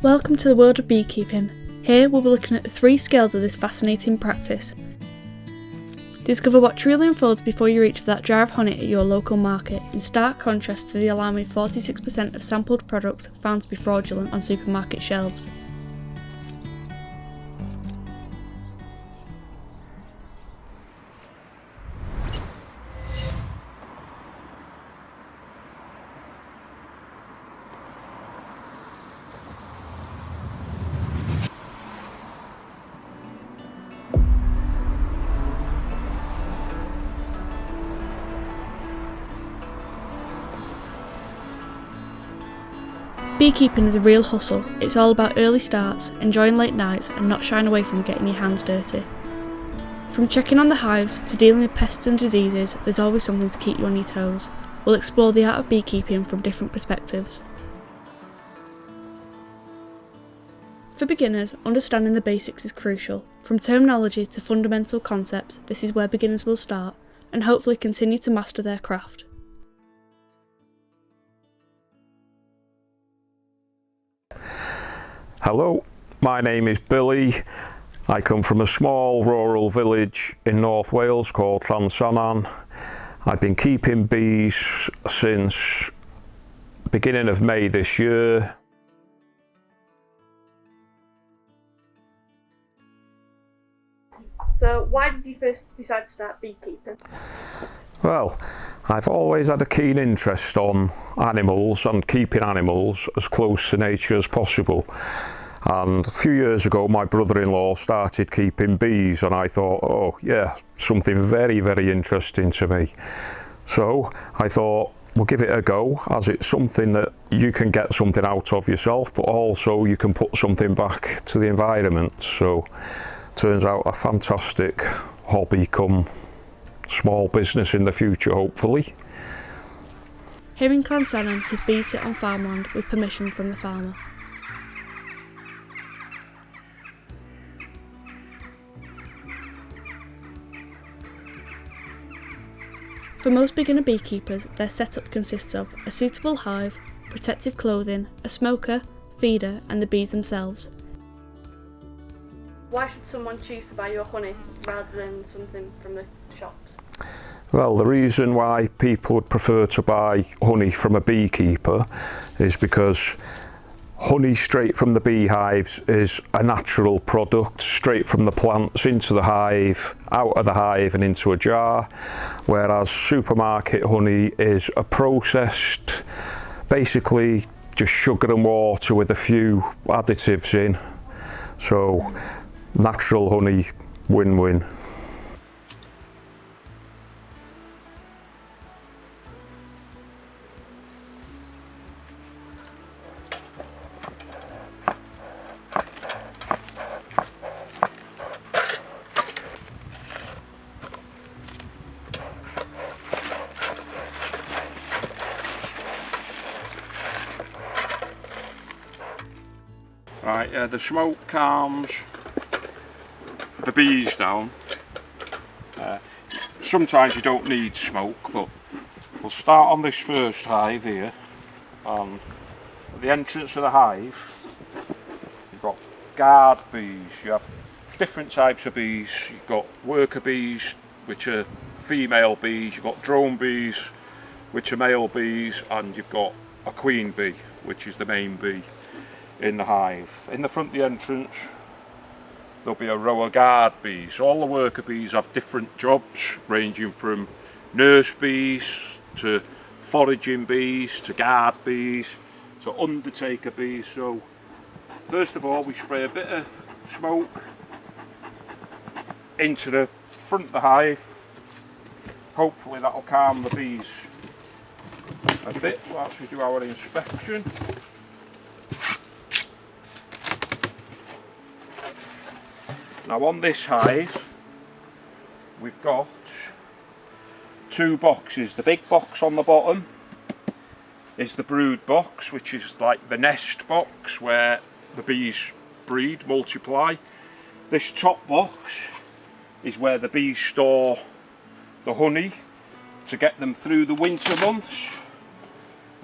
Welcome to the world of beekeeping. Here we'll be looking at the 3 scales of this fascinating practice. Discover what truly unfolds before you reach for that jar of honey at your local market, in stark contrast to the alarming 46% of sampled products found to be fraudulent on supermarket shelves. Beekeeping is a real hustle. It's all about early starts, enjoying late nights and not shying away from getting your hands dirty. From checking on the hives to dealing with pests and diseases, there's always something to keep you on your toes. We'll explore the art of beekeeping from different perspectives. For beginners, understanding the basics is crucial. From terminology to fundamental concepts, this is where beginners will start and hopefully continue to master their craft. Hello, my name is Billy. I come from a small rural village in North Wales called Llansannan. I've been keeping bees since the beginning of May this year. So why did you first decide to start beekeeping? Well, I've always had a keen interest on animals and keeping animals as close to nature as possible. And a few years ago my brother-in-law started keeping bees and I thought, oh yeah, something very, very interesting to me. So I thought, we'll give it a go, as it's something that you can get something out of yourself, but also you can put something back to the environment. So turns out a fantastic hobby come small business in the future, hopefully. Here in Llansannan, his bees sit on farmland with permission from the farmer. For most beginner beekeepers, their setup consists of a suitable hive, protective clothing, a smoker, feeder and the bees themselves. Why should someone choose to buy your honey rather than something from the shops? Well, the reason why people would prefer to buy honey from a beekeeper is because honey straight from the beehives is a natural product, straight from the plants into the hive, out of the hive and into a jar, whereas supermarket honey is a processed, basically just sugar and water with a few additives in. So natural honey, win-win. Right, yeah, the smoke calms the bees down. Sometimes you don't need smoke, but we'll start on this first hive here. At the entrance of the hive, you've got guard bees. You have different types of bees. You've got worker bees, which are female bees. You've got drone bees, which are male bees, and you've got a queen bee, which is the main bee in the hive. In the front of the entrance there'll be a row of guard bees. All the worker bees have different jobs, ranging from nurse bees to foraging bees to guard bees to undertaker bees. So first of all we spray a bit of smoke into the front of the hive. Hopefully that'll calm the bees a bit whilst we do our inspection. Now on this hive we've got 2 boxes. The big box on the bottom is the brood box, which is like the nest box where the bees breed, multiply. This top box is where the bees store the honey to get them through the winter months.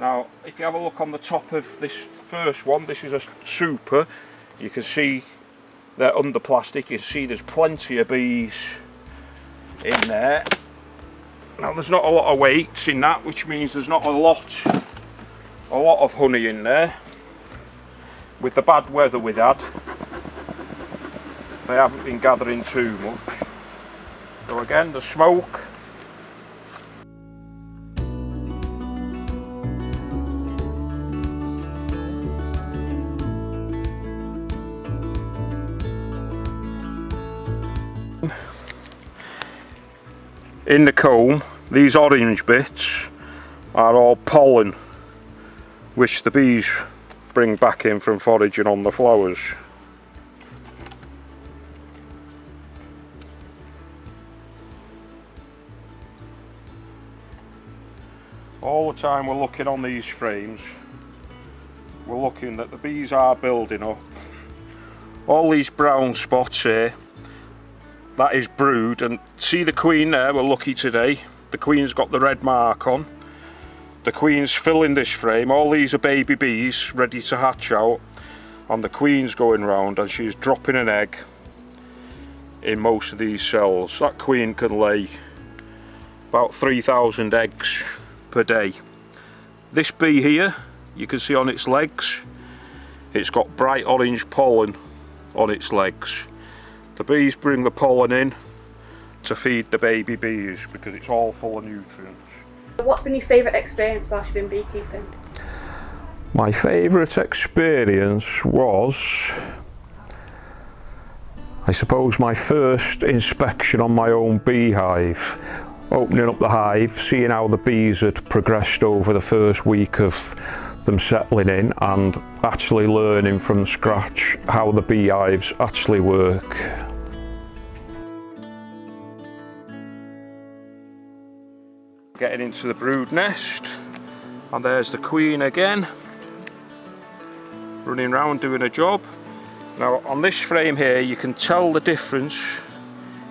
Now, if you have a look on the top of this first one, this is a super. You can see they're under plastic. You can see there's plenty of bees in there. Now, there's not a lot of weights in that, which means there's not a lot of honey in there. With the bad weather we've had, they haven't been gathering too much. So again, the smoke. In the comb, these orange bits are all pollen, which the bees bring back in from foraging on the flowers. All the time we're looking on these frames, we're looking that the bees are building up. All these brown spots here, that is brood, and see the queen there, we're lucky today. The queen's got the red mark on. The queen's filling this frame. All these are baby bees ready to hatch out, and the queen's going round and she's dropping an egg in most of these cells. That queen can lay about 3,000 eggs per day. This bee here, you can see on its legs, it's got bright orange pollen on its legs. The bees bring the pollen in to feed the baby bees because it's all full of nutrients. What's been your favourite experience whilst you've been beekeeping? My favourite experience was, I suppose, my first inspection on my own beehive. Opening up the hive, seeing how the bees had progressed over the first week of them settling in, and actually learning from scratch how the beehives actually work. Getting into the brood nest, and there's the queen again, running around doing a job. Now on this frame here you can tell the difference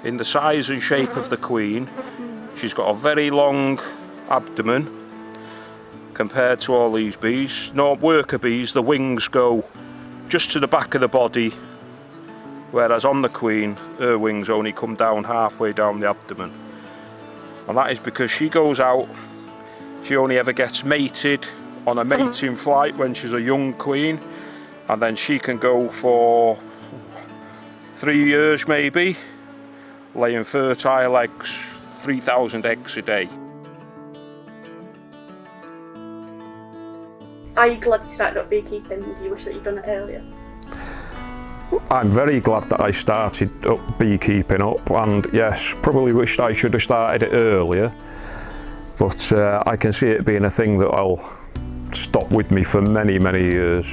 in the size and shape of the queen. She's got a very long abdomen compared to all these bees. No, worker bees, the wings go just to the back of the body, whereas on the queen, her wings only come down halfway down the abdomen. And that is because she goes out, she only ever gets mated on a mating flight when she's a young queen, and then she can go for 3 years maybe, laying fertile eggs, 3,000 eggs a day. Are you glad you started up beekeeping? Do you wish that you'd done it earlier? I'm very glad that I started up beekeeping up, and yes, probably wished I should have started it earlier, but I can see it being a thing that I'll stop with me for many, many years.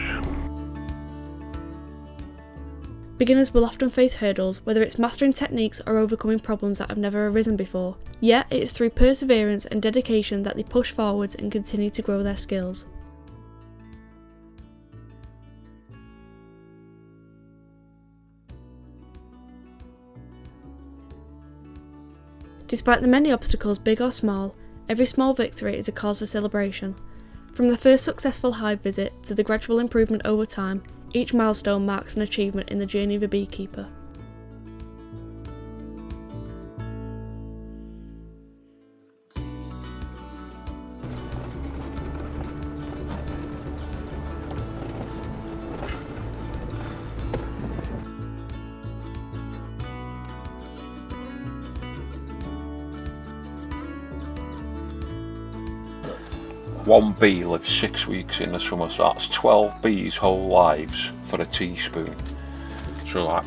Beginners will often face hurdles, whether it's mastering techniques or overcoming problems that have never arisen before. Yet it is through perseverance and dedication that they push forwards and continue to grow their skills. Despite the many obstacles, big or small, every small victory is a cause for celebration. From the first successful hive visit to the gradual improvement over time, each milestone marks an achievement in the journey of a beekeeper. One bee lives 6 weeks in the summer, so that's 12 bees' whole lives for a teaspoon. So like,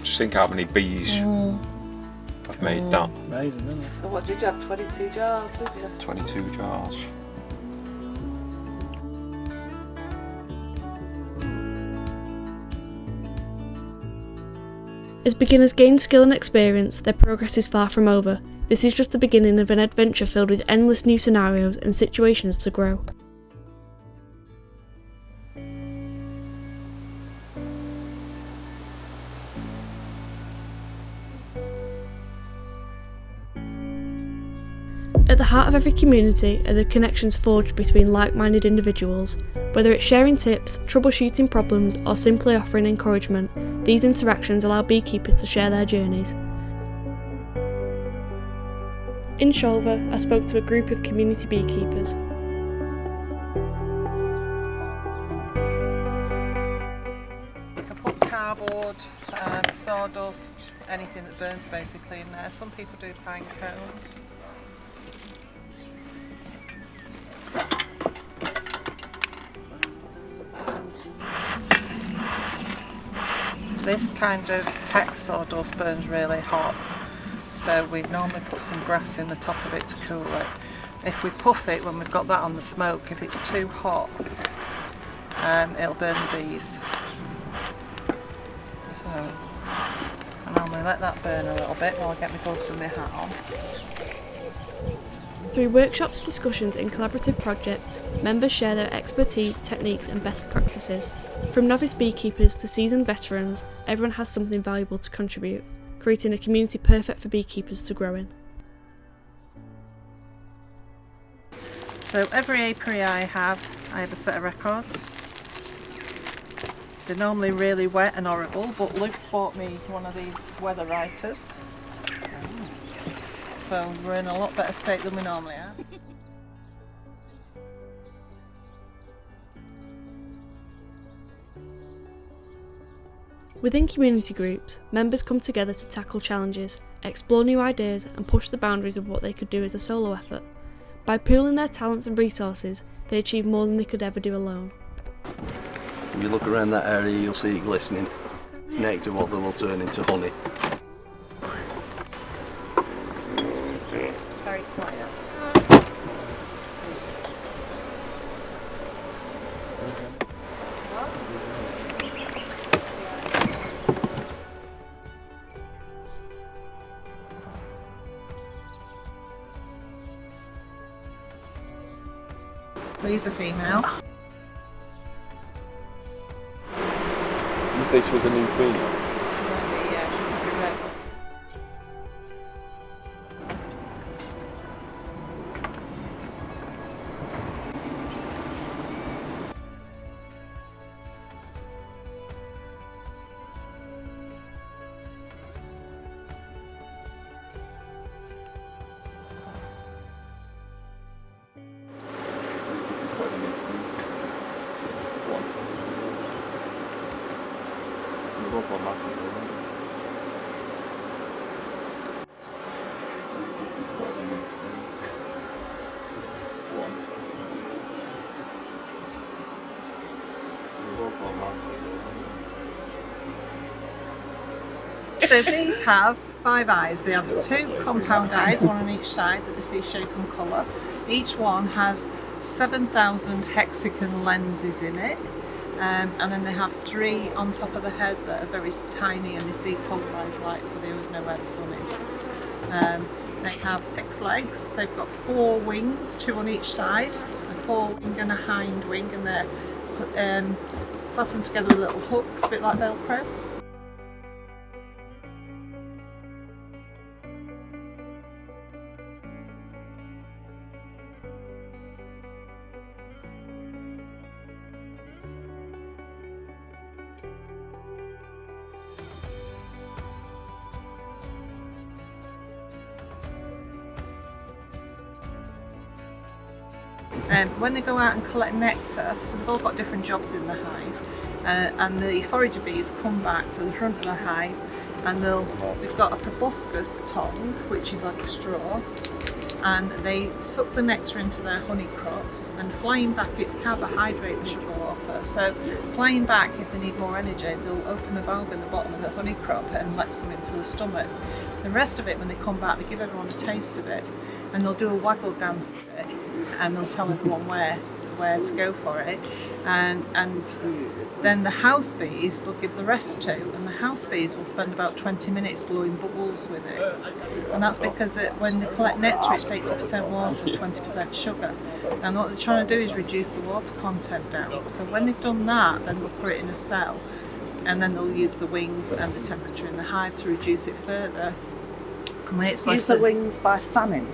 just think how many bees have made that. Amazing, isn't it? And what did you have? 22 jars, did you? 22 jars. As beginners gain skill and experience, their progress is far from over. This is just the beginning of an adventure filled with endless new scenarios and situations to grow. At the heart of every community are the connections forged between like-minded individuals. Whether it's sharing tips, troubleshooting problems, or simply offering encouragement, these interactions allow beekeepers to share their journeys. In Sholver, I spoke to a group of community beekeepers. You can put cardboard, sawdust, anything that burns basically in there. Some people do pine cones. This kind of hex sawdust burns really hot, so we normally put some grass in the top of it to cool it. If we puff it when we've got that on the smoke, if it's too hot, it'll burn the bees. So I normally let that burn a little bit while I get my gloves and my hat on. Through workshops, discussions and collaborative projects, members share their expertise, techniques and best practices. From novice beekeepers to seasoned veterans, everyone has something valuable to contribute, creating a community perfect for beekeepers to grow in. So every apiary I have a set of records. They're normally really wet and horrible, but Luke's bought me one of these weather writers. So we're in a lot better state than we normally are. Within community groups, members come together to tackle challenges, explore new ideas and push the boundaries of what they could do as a solo effort. By pooling their talents and resources, they achieve more than they could ever do alone. If you look around that area, you'll see it glistening. Nectar what then will turn into honey. Very quiet. These are female. You say she was a new queen? Yeah, she might be red. So these have 5 eyes. They have 2 compound eyes, one on each side, that they see shape and colour. Each one has 7,000 hexagon lenses in it, and then they have 3 on top of the head that are very tiny and they see polarised light, so they always know where the sun is. They have 6 legs. They've got 4 wings, 2 on each side, a forewing and a hind wing, and they're fastened together with little hooks, a bit like Velcro. When they go out and collect nectar, so they've all got different jobs in the hive, and the forager bees come back to the front of the hive, and they've got a proboscis tongue, which is like a straw, and they suck the nectar into their honey crop, and flying back, it's carbohydrate, the sugar water, so flying back, if they need more energy, they'll open the valve in the bottom of the honey crop and let some into the stomach. The rest of it, when they come back, they give everyone a taste of it, and they'll do a waggle dance bit, and they'll tell everyone where to go for it, and then the house bees will give the rest to, and the house bees will spend about 20 minutes blowing bubbles with it, and that's because when they collect nectar, it's 80% water, 20% sugar, and what they're trying to do is reduce the water content down. So when they've done that, then they'll put it in a cell, and then they'll use the wings and the temperature in the hive to reduce it further. And when it's Use the wings by fanning.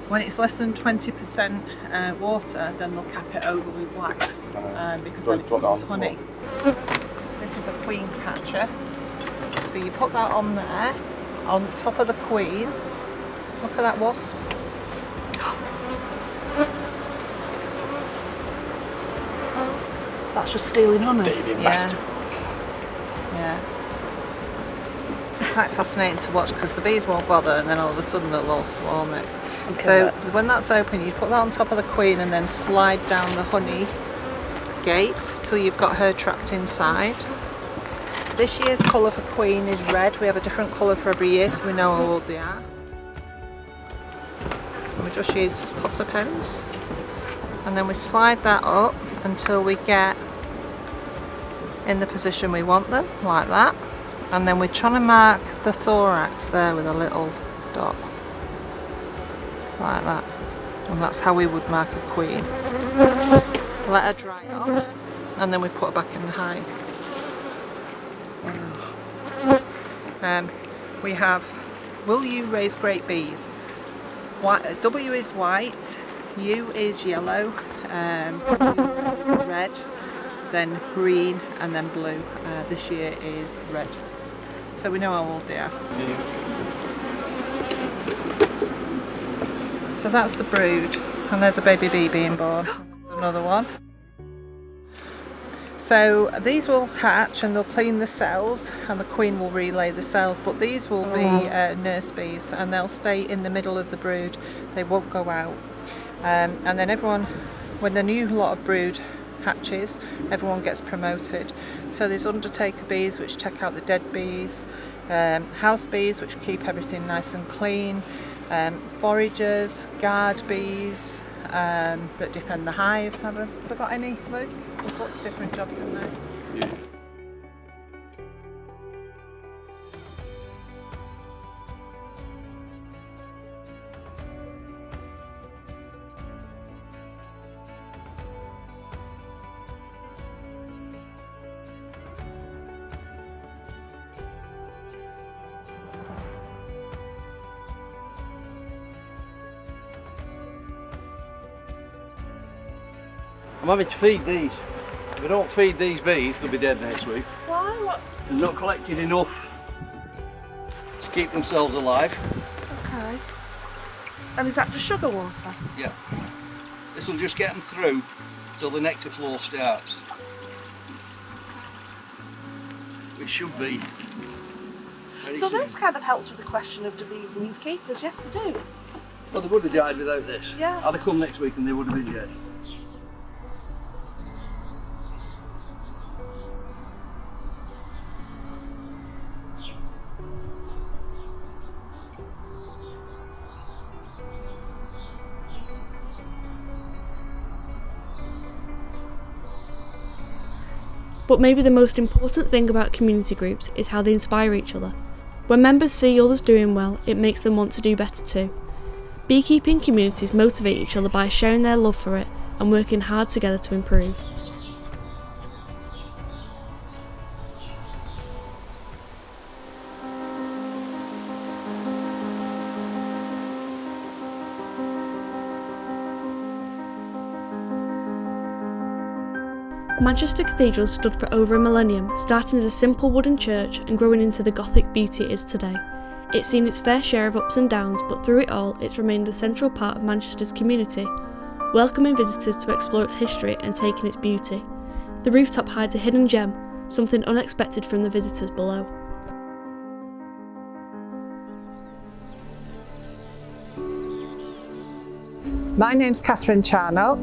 When it's less than 20% water, then they'll cap it over with wax because then it becomes honey. This is a queen catcher. So you put that on there, on top of the queen. Look at that wasp. That's just stealing honey. Yeah. Quite fascinating to watch because the bees won't bother and then all of a sudden they'll all swarm it. Okay. So when that's open, you put that on top of the queen and then slide down the honey gate till you've got her trapped inside. This year's colour for queen is red. We have a different colour for every year so we know how old they are. And we just use pusser pens and then we slide that up until we get in the position we want them, like that. And then we're trying to mark the thorax there with a little dot, like that. And that's how we would mark a queen. Let her dry off, and then we put her back in the hive. We have, will you raise great bees? W is white, U is yellow, W is red, then green, and then blue. This year is red. So we know how old they are. So that's the brood, and there's a baby bee being born. There's another one. So these will hatch and they'll clean the cells, and the queen will relay the cells, but these will be nurse bees and they'll stay in the middle of the brood. They won't go out. And then everyone, when the new lot of brood hatches, everyone gets promoted. So there's undertaker bees which check out the dead bees, house bees which keep everything nice and clean, foragers, guard bees that defend the hive. Have I forgot any, Luke? There's lots of different jobs in there. Yeah. I'm having to feed these. If I don't feed these bees, they'll be dead next week. Why? What? They've not collected enough to keep themselves alive. Okay. And is that just sugar water? Yeah. This will just get them through till the nectar flow starts. Which should be very So soon. this kind of helps with the question of do bees need keepers? Yes, they do. Well, they would have died without this. Yeah. I'd have come next week and they would have been dead. But maybe the most important thing about community groups is how they inspire each other. When members see others doing well, it makes them want to do better too. Beekeeping communities motivate each other by sharing their love for it and working hard together to improve. Manchester Cathedral stood for over a millennium, starting as a simple wooden church and growing into the Gothic beauty it is today. It's seen its fair share of ups and downs, but through it all, it's remained the central part of Manchester's community, welcoming visitors to explore its history and take in its beauty. The rooftop hides a hidden gem, something unexpected from the visitors below. My name's Catherine Charnock.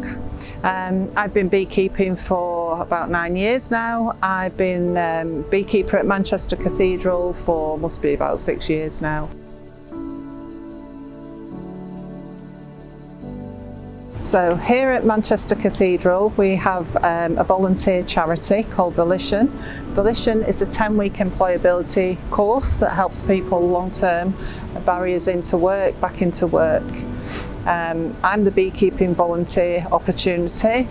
I've been beekeeping for about 9 years now. I've been beekeeper at Manchester Cathedral for must be about 6 years now. So here at Manchester Cathedral we have a volunteer charity called Volition. Volition is a 10-week employability course that helps people long-term barriers into work, back into work. I'm the beekeeping volunteer opportunity.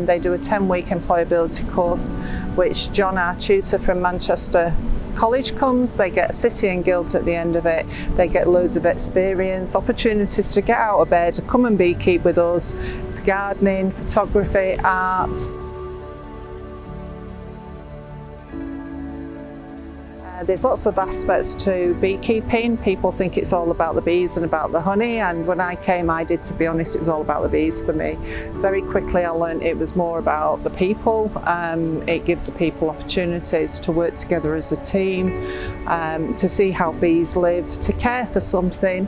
They do a 10-week employability course which John, our tutor from Manchester college comes, they get City and Guilds at the end of it. They get loads of experience, opportunities to get out of bed, come and beekeep with us, gardening, photography, art. There's lots of aspects to beekeeping. People think it's all about the bees and about the honey, and when I came, to be honest, it was all about the bees for me. Very quickly I learned it was more about the people. It gives the people opportunities to work together as a team, to see how bees live, to care for something.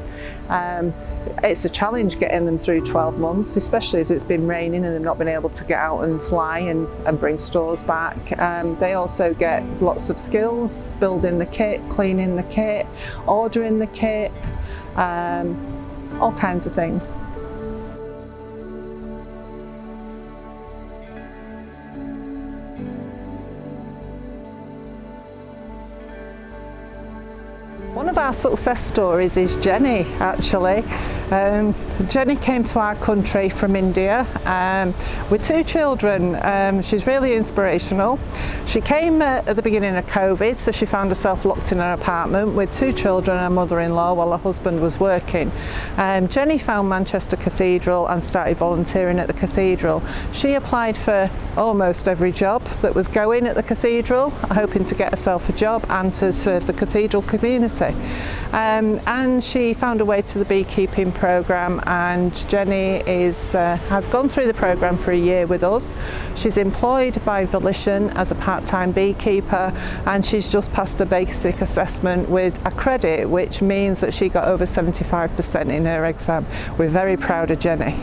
It's a challenge getting them through 12 months, especially as it's been raining and they've not been able to get out and fly and bring stores back. They also get lots of skills, building the kit, cleaning the kit, ordering the kit, all kinds of things. One of our success stories is Jenni, actually. Jenni came to our country from India with 2 children. She's really inspirational. She came at the beginning of COVID, so she found herself locked in her apartment with 2 children and a mother-in-law while her husband was working. Jenni found Manchester Cathedral and started volunteering at the Cathedral. She applied for almost every job that was going at the Cathedral, hoping to get herself a job and to serve the Cathedral community. And she found her way to the beekeeping programme, and Jenni has gone through the programme for a year with us. She's employed by Volition as a part-time beekeeper, and she's just passed a basic assessment with a credit, which means that she got over 75% in her exam. We're very proud of Jenni.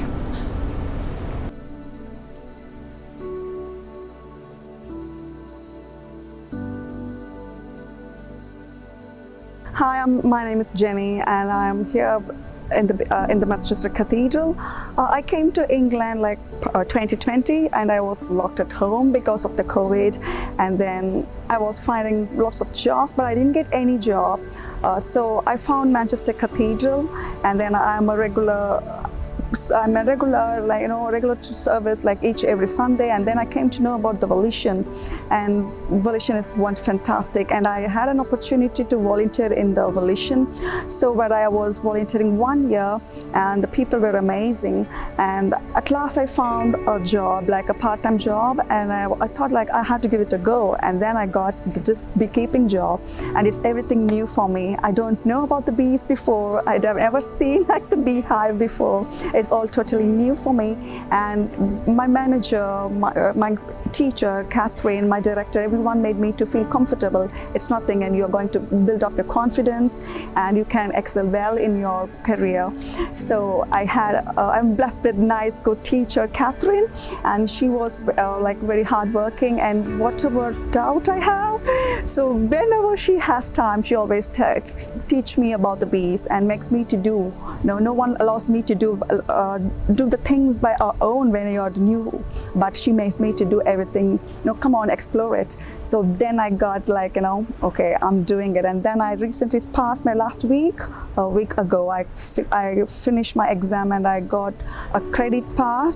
Hi, my name is Jenni, and I'm here in the Manchester Cathedral. I came to England like 2020, and I was locked at home because of the COVID, and then I was finding lots of jobs, but I didn't get any job. So I found Manchester Cathedral, and then I'm a regular regular service like every Sunday, and then I came to know about the Volition, and Volition is fantastic, and I had an opportunity to volunteer in the Volition. So where I was volunteering 1 year, and the people were amazing, and at last I found a job, like a part-time job, and I thought like I had to give it a go, and then I got this beekeeping job, and it's everything new for me. I don't know about the bees before. I'd never seen like the beehive before. It's all totally new for me, and my manager, my teacher, Catherine, my director, everyone made me to feel comfortable. It's nothing, and you're going to build up your confidence, and you can excel well in your career. So I'm blessed with nice, good teacher, Catherine, and she was like very hardworking, and whatever doubt I have, so whenever she has time, she always teach me about the bees and makes me to do. No one allows me to do the things by our own when you're new, but she makes me to do everything. Come on, explore it. So then I got like, okay, I'm doing it. And then I recently passed my last week. A week ago, I finished my exam and I got a credit pass.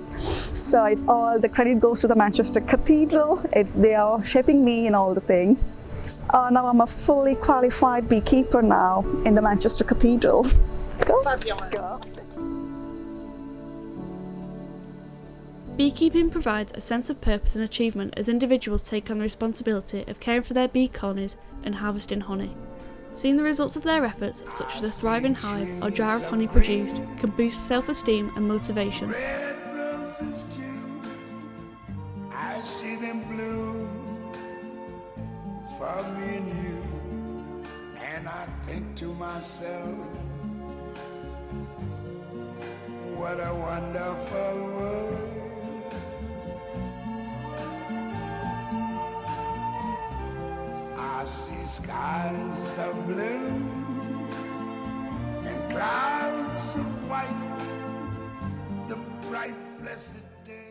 So it's all, the credit goes to the Manchester Cathedral. They are shaping me in all the things. Now I'm a fully qualified beekeeper now in the Manchester Cathedral. Go. Beekeeping provides a sense of purpose and achievement as individuals take on the responsibility of caring for their bee colonies and harvesting honey. Seeing the results of their efforts, such as a thriving hive or jar of honey produced, can boost self-esteem and motivation. Red roses too, I see them bloom for me and you, and I think to myself, what a wonderful world. I see skies of blue and clouds of white, the bright blessed day.